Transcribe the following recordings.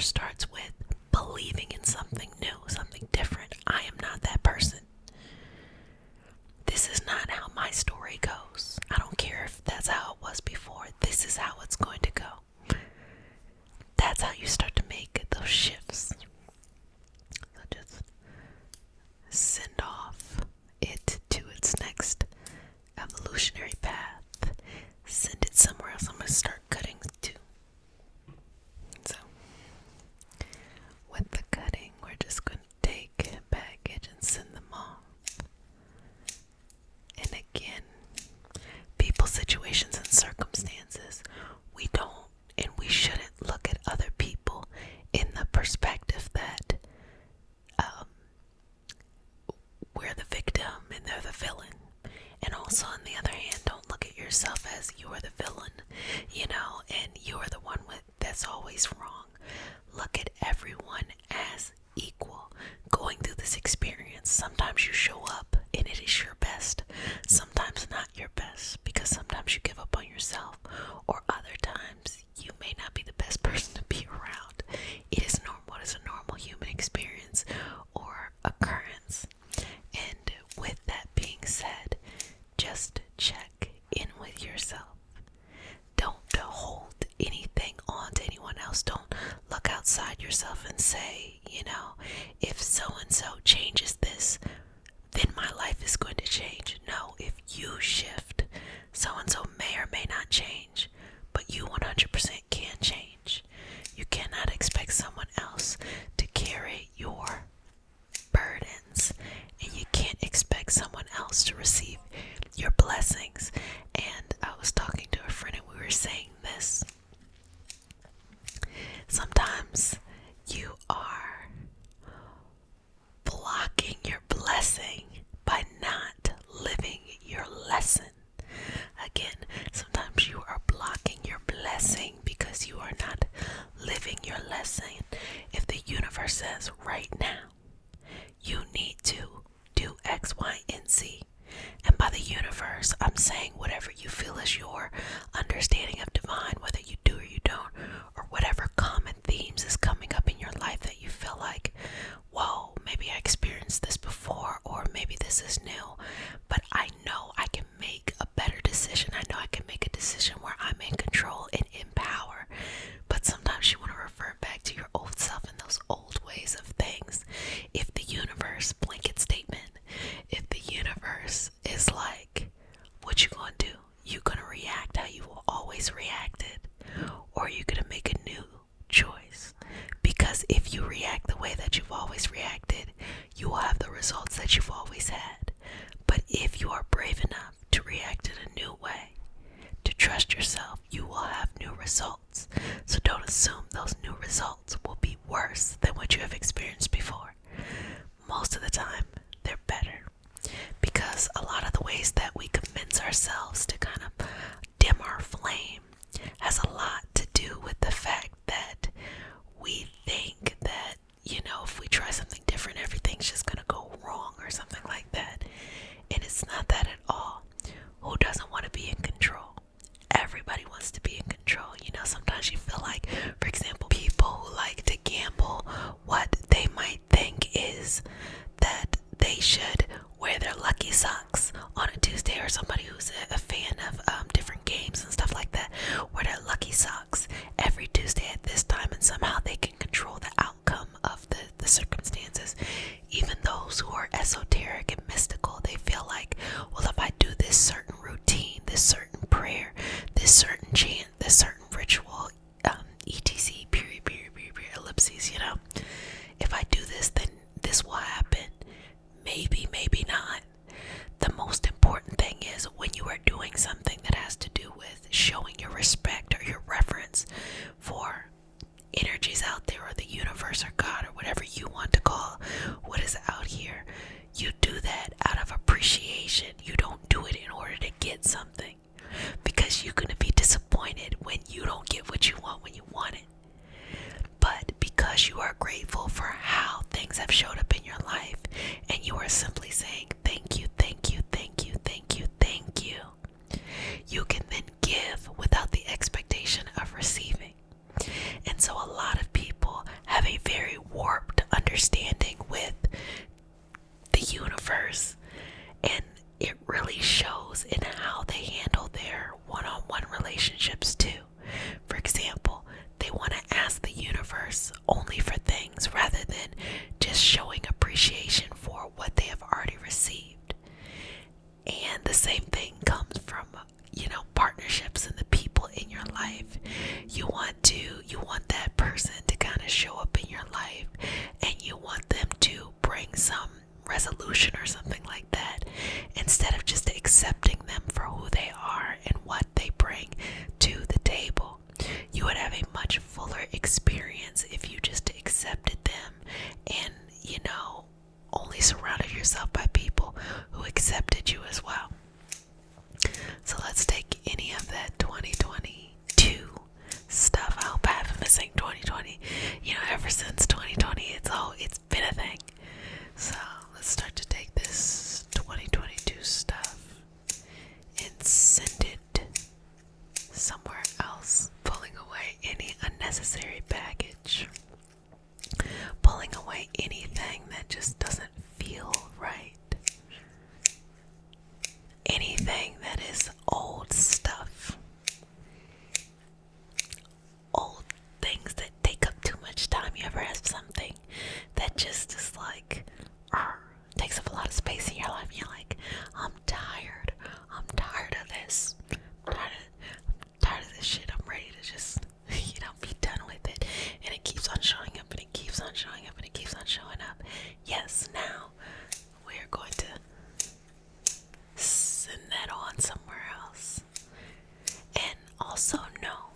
power starts with believing in something new, something different. I am not that person. This is not how my story goes. I don't care if that's how it was before. This is how it's going to go. That's how you start to make those shifts. So just send off it to its next evolutionary path. Send it somewhere else. I'm going to start cutting too. So, with the cutting, we're just going to take baggage and send them off. And again, people, situations, and circumstances, we don't and we shouldn't look at other people in the perspective that we're the victim and they're the villain. And also, on the other hand, don't look at yourself as you're the villain, and you're the one that's always wrong. Look at everyone as equal going through this experience. Sometimes you show up and it is your best, sometimes not your best, because sometimes you give up on yourself, or other times you may not be the best person to be around. It is normal. What is a normal human experience or occurrence? And with that being said, just check in with yourself. Don't hold anything on to anyone else. Don't look outside yourself and say, if so-and-so changes this, then my life is going to change. No, if you shift, so-and-so may or may not change, but you 100% can change. You cannot expect someone else to carry your burdens, and you can't expect someone else to receive your blessings. And I was talking to a friend and we were saying this. Sometimes you are blocking your blessing by not living your lesson. Again, sometimes you are blocking your blessing because you are not living your lesson. If the universe says right now, you need to do X, Y, and Z. And by the universe, I'm saying whatever you feel is your understanding of divine, whether you do or you don't, or whatever common themes is coming up in your life that you feel like, whoa, maybe I experienced this before, or maybe this is new, but I know I can make a better decision. I know I can make a decision where I'm in control and in power. But sometimes you want to refer back to your old self and those old ways of things. If the universe, blanket statement, if the universe is like, what you gonna do? You gonna react how you always reacted, or are you gonna make a new choice? Because if you react the way that you've always reacted, you will have the results that you've always had. But if you are brave enough to react in a new way, to trust yourself, you will have new results. So don't assume those new results will be worse than what you have experienced before. Most of the time, they're better. Because a lot of the ways that we convince ourselves to kind of dim our flame has a lot to do with the fact that we think that, if we try something different, everything's just going to go wrong or something like that. And it's not that at all. Who doesn't want to be in control? Everybody wants to be in control. Sometimes you feel like, for example, people who like to gamble, what they might think is that they should wear their lucky socks on a Tuesday, or somebody who's a fan of different games and stuff like that, wear their lucky socks every Tuesday at this time, and somehow they can control the outcome of the circumstances. Even those who are esoteric and mystical, they feel like, well, if I do this certain routine, this certain prayer, this certain chant, this certain ritual, etc, period, ellipses, if I do this, then this will happen. Maybe, maybe not. The most important thing is when you are doing something that has to do with showing your respect or your reverence for energies out there, or the universe, or God, or whatever you want to call what is out here, you do that out of appreciation. You don't do it in order to get something, because you're going to be disappointed when you don't get what you want when you want it. But because you are grateful for how things have showed up in your life, and you are simply saying thank you, thank you, thank you, thank you, thank you, you can then give without the expectation of receiving. And so a lot of people resource only for things rather than just showing appreciation for what they have already received. And the same thing comes from, partnerships and the people in your life. You want that person to kind of show up in your life, and you want them to bring some resolution or something like that, instead of just accepting them for who they are and what they bring to the table. You would have a much fuller experience if you just accepted them and, only surrounded yourself by people who accepted you as well. So let's take any of that 2022 stuff. I hope I haven't missing 2020. Ever since 2020, it's been a thing. So let's start to take this 2022 stuff and send it somewhere else, pulling away any unnecessary baggage, pulling away anything that just doesn't feel right, anything that is old stuff, old things that take up too much time. You ever have something that just is like, takes up a lot of space in your life, and you're like, I'm tired of this, I'm tired of this shit, I'm ready to just, be done with it, and it keeps on showing up, and it keeps on showing up, and it keeps on showing up. Yes, now we're going to send that on somewhere else. And also know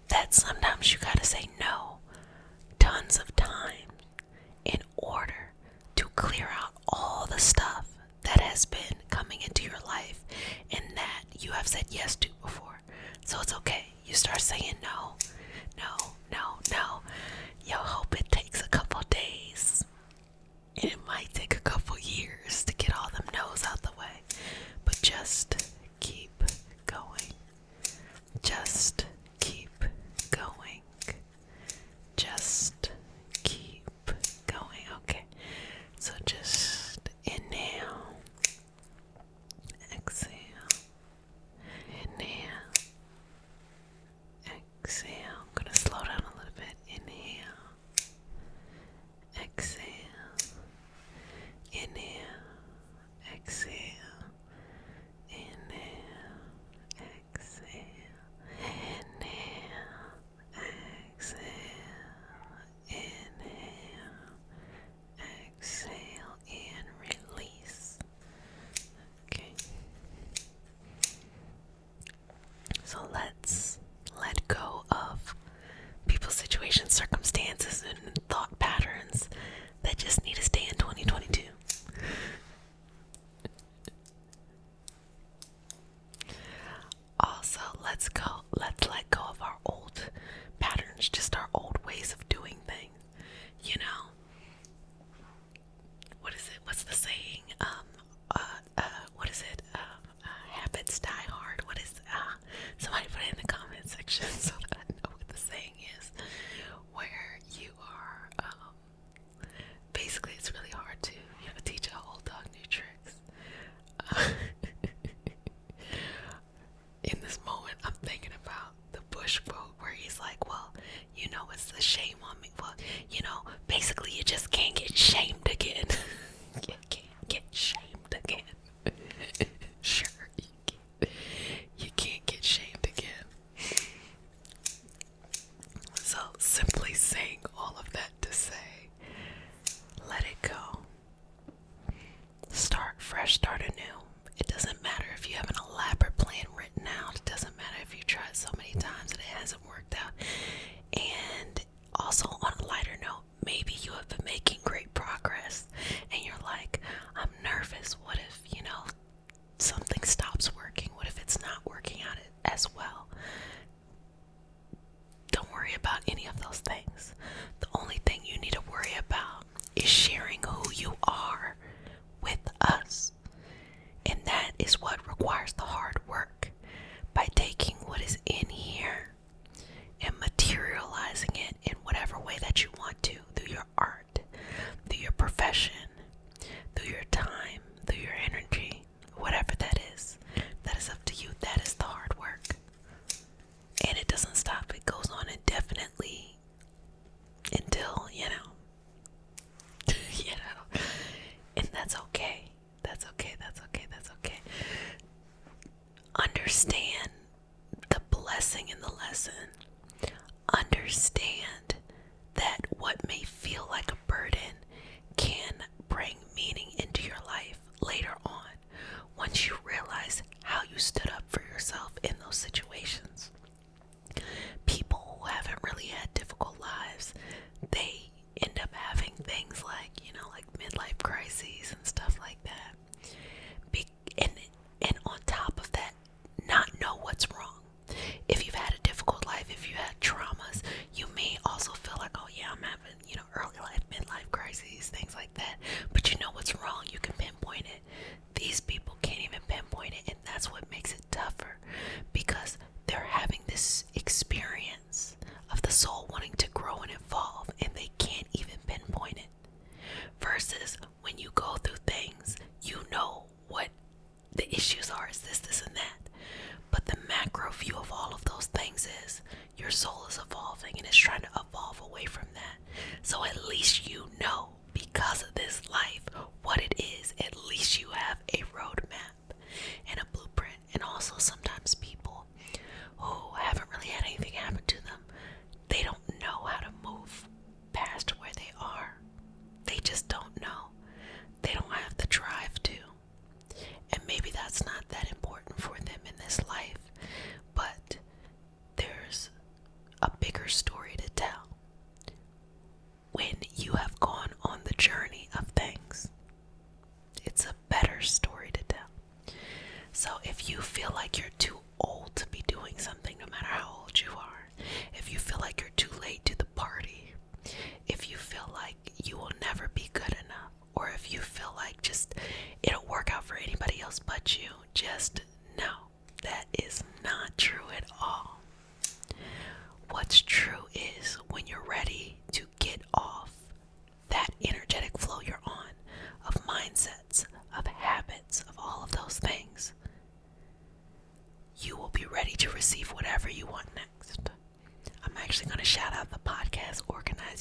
that sometimes you gotta say no tons of times in order to clear out all the stuff that has been coming into your life and that you have said yes to before. So it's okay. You start saying no, no, no, no. You'll hope it takes a couple days, and it might take a couple years to get all them no's out the way. But just keep going. Just keep going. Just keep going. Okay. So just inhale. Exhale. Inhale. Exhale. I'm going to slow down a little bit. Inhale. Exhale. Inhale. Exhale. Inhale. Exhale. Inhale. Exhale. Inhale. Exhale and release. Okay. So let's let go of people, situations, circumstances, and thought patterns that just need to stay in 2022. Also, let's let go of our old patterns, just our old ways of doing things. What is it? What's the saying? What is it? Habits die hard. What is somebody put it in the comment section so that I know what the saying is. Where you are, basically it's really hard to, teach a old dog new tricks. In this moment, I'm thinking about the Bush quote where he's like, well, it's the shame on me. Well, basically you just can't get shamed again. You can't get shamed again. Sure, you can't get shamed again. So simply saying all of that to say, let it go. Start fresh, start anew. It doesn't matter if you have an elaborate plan written out. It doesn't matter if you tried so many times and it hasn't worked out. And also, on a lighter note, maybe you have been making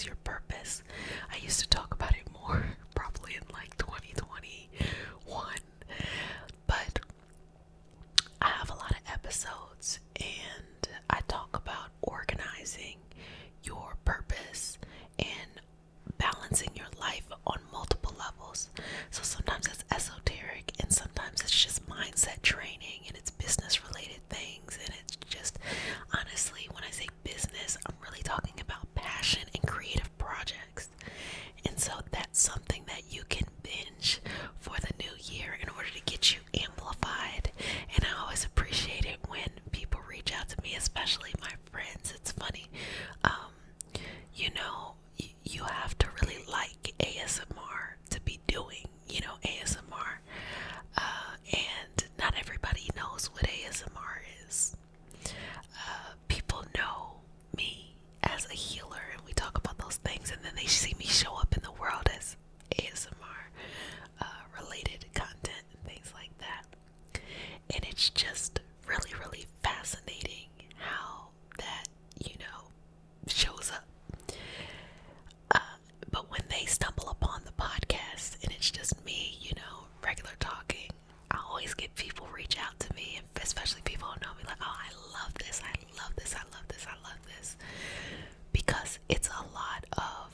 is your purpose. I used to talk about it more probably in like 2021, but I have a lot of episodes and I talk about organizing your purpose and balancing your life on multiple levels. So sometimes it's esoteric and sometimes it's just mindset training and it's business related things, and it's just, honestly, when I say business, I'm really talking about passion and creative projects. And so that's something that you can binge for the new year in order to get you amplified. And I always appreciate it when people reach out to me, especially my friends. It's funny. You know, you have to really like ASMR to be doing, ASMR. And not everybody knows what ASMR is. People know me as a healer, and we talk about those things, and then they see me show up in the world as ASMR related content and things like that. And it's just really, really fascinating how that, shows up. But when they stumble upon the podcast and it's just me, regular talking, I always get people reach out to me, especially people who know me, like, oh, I love this, I love this, I love this, I love this. Because it's a lot of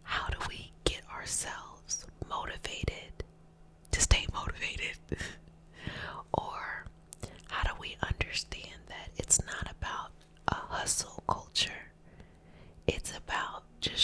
how do we get ourselves motivated to stay motivated? Or how do we understand that it's not about a hustle culture? It's about just